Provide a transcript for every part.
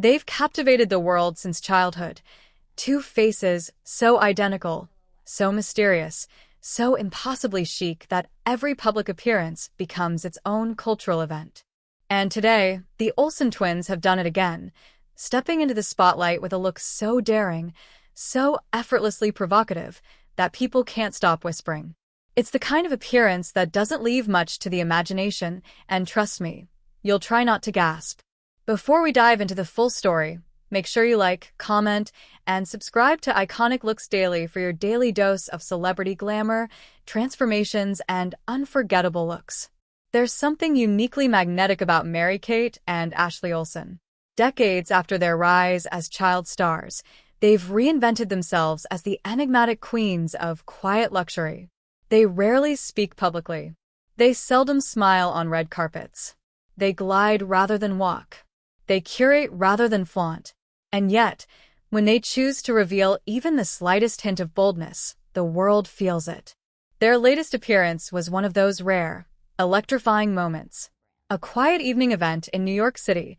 They've captivated the world since childhood. Two faces so identical, so mysterious, so impossibly chic that every public appearance becomes its own cultural event. And today, the Olsen twins have done it again, stepping into the spotlight with a look so daring, so effortlessly provocative, that people can't stop whispering. It's the kind of appearance that doesn't leave much to the imagination, and trust me, you'll try not to gasp. Before we dive into the full story, make sure you like, comment, and subscribe to Iconic Looks Daily for your daily dose of celebrity glamour, transformations, and unforgettable looks. There's something uniquely magnetic about Mary-Kate and Ashley Olsen. Decades after their rise as child stars, they've reinvented themselves as the enigmatic queens of quiet luxury. They rarely speak publicly. They seldom smile on red carpets. They glide rather than walk. They curate rather than flaunt. And yet, when they choose to reveal even the slightest hint of boldness, the world feels it. Their latest appearance was one of those rare, electrifying moments. A quiet evening event in New York City,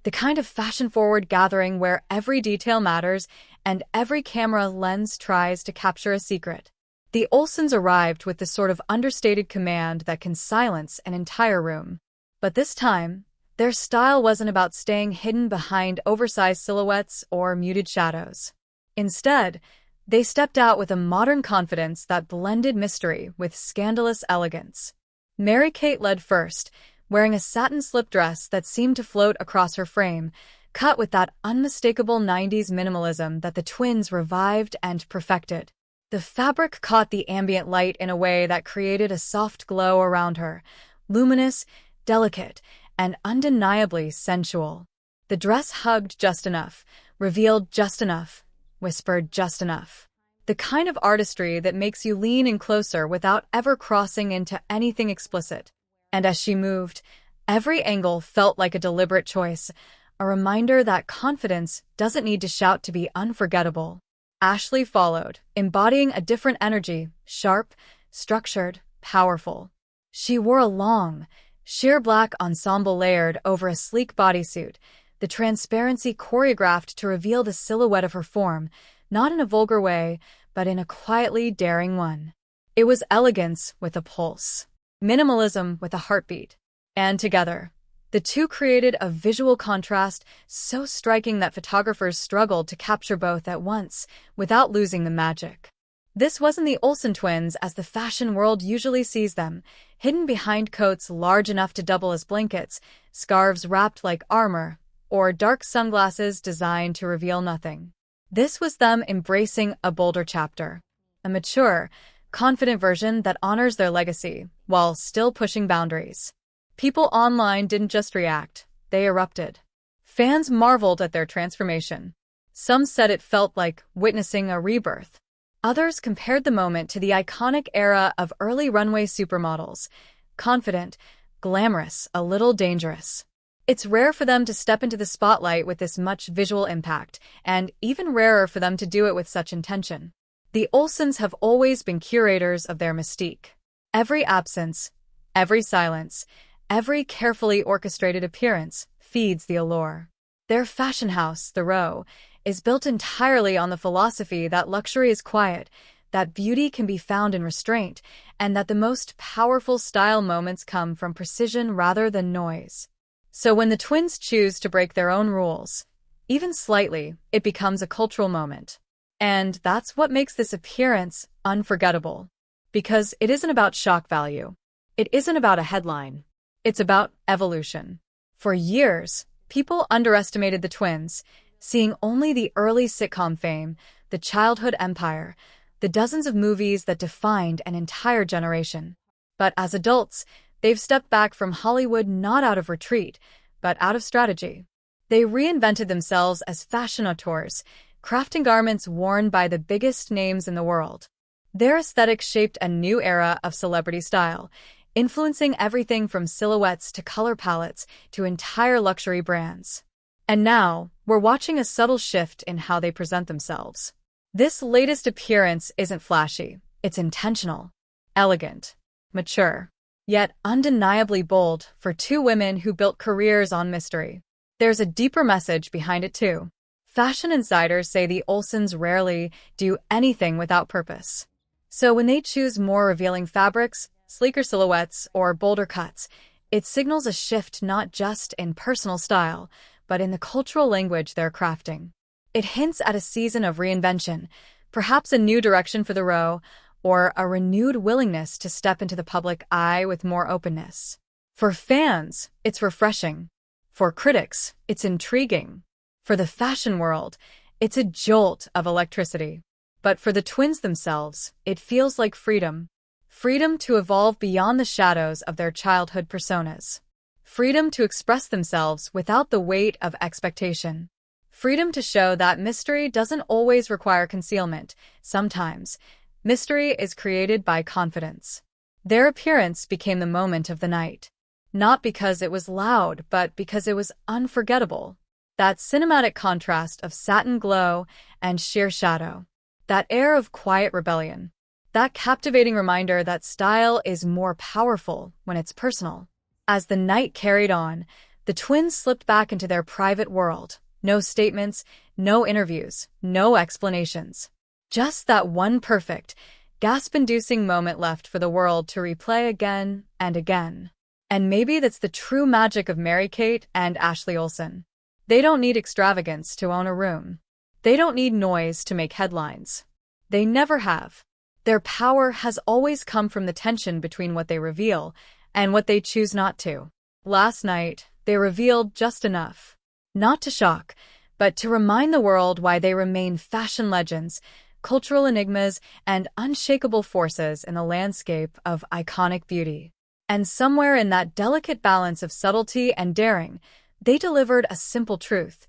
the kind of fashion-forward gathering where every detail matters and every camera lens tries to capture a secret. The Olsens arrived with the sort of understated command that can silence an entire room. But this time, their style wasn't about staying hidden behind oversized silhouettes or muted shadows. Instead, they stepped out with a modern confidence that blended mystery with scandalous elegance. Mary-Kate led first, wearing a satin slip dress that seemed to float across her frame, cut with that unmistakable 90s minimalism that the twins revived and perfected. The fabric caught the ambient light in a way that created a soft glow around her, luminous, delicate, and undeniably sensual. The dress hugged just enough, revealed just enough, whispered just enough. The kind of artistry that makes you lean in closer without ever crossing into anything explicit. And as she moved, every angle felt like a deliberate choice, a reminder that confidence doesn't need to shout to be unforgettable. Ashley followed, embodying a different energy, sharp, structured, powerful. She wore a long, sheer black ensemble layered over a sleek bodysuit, the transparency choreographed to reveal the silhouette of her form, not in a vulgar way, but in a quietly daring one. It was elegance with a pulse, minimalism with a heartbeat. And together, the two created a visual contrast so striking that photographers struggled to capture both at once without losing the magic. This wasn't the Olsen twins as the fashion world usually sees them, hidden behind coats large enough to double as blankets, scarves wrapped like armor, or dark sunglasses designed to reveal nothing. This was them embracing a bolder chapter, a mature, confident version that honors their legacy while still pushing boundaries. People online didn't just react, they erupted. Fans marveled at their transformation. Some said it felt like witnessing a rebirth. Others compared the moment to the iconic era of early runway supermodels, confident, glamorous, a little dangerous. It's rare for them to step into the spotlight with this much visual impact, and even rarer for them to do it with such intention. The Olsens have always been curators of their mystique. Every absence, every silence, every carefully orchestrated appearance feeds the allure. Their fashion house, The Row, is built entirely on the philosophy that luxury is quiet, that beauty can be found in restraint, and that the most powerful style moments come from precision rather than noise. So when the twins choose to break their own rules, even slightly, it becomes a cultural moment. And that's what makes this appearance unforgettable. Because it isn't about shock value. It isn't about a headline. It's about evolution. For years, people underestimated the twins, seeing only the early sitcom fame, the childhood empire, the dozens of movies that defined an entire generation. But as adults, they've stepped back from Hollywood not out of retreat, but out of strategy. They reinvented themselves as fashion auteurs, crafting garments worn by the biggest names in the world. Their aesthetic shaped a new era of celebrity style, influencing everything from silhouettes to color palettes to entire luxury brands. And now, we're watching a subtle shift in how they present themselves. This latest appearance isn't flashy, it's intentional, elegant, mature, yet undeniably bold for two women who built careers on mystery. There's a deeper message behind it too. Fashion insiders say the Olsens rarely do anything without purpose. So when they choose more revealing fabrics, sleeker silhouettes, or bolder cuts, it signals a shift not just in personal style, but in the cultural language they're crafting. It hints at a season of reinvention, perhaps a new direction for the row, or a renewed willingness to step into the public eye with more openness. For fans, it's refreshing. For critics, it's intriguing. For the fashion world, it's a jolt of electricity. But for the twins themselves, it feels like freedom. Freedom to evolve beyond the shadows of their childhood personas. Freedom to express themselves without the weight of expectation. Freedom to show that mystery doesn't always require concealment. Sometimes, mystery is created by confidence. Their appearance became the moment of the night. Not because it was loud, but because it was unforgettable. That cinematic contrast of satin glow and sheer shadow. That air of quiet rebellion. That captivating reminder that style is more powerful when it's personal. As the night carried on, the twins slipped back into their private world. No statements, no interviews, no explanations. Just that one perfect, gasp-inducing moment left for the world to replay again and again. And maybe that's the true magic of Mary-Kate and Ashley Olsen. They don't need extravagance to own a room. They don't need noise to make headlines. They never have. Their power has always come from the tension between what they reveal and what they choose not to. Last night, they revealed just enough. Not to shock, but to remind the world why they remain fashion legends, cultural enigmas, and unshakable forces in the landscape of iconic beauty. And somewhere in that delicate balance of subtlety and daring, they delivered a simple truth.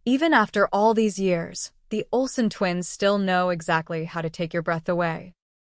Even after all these years, the Olsen twins still know exactly how to take your breath away.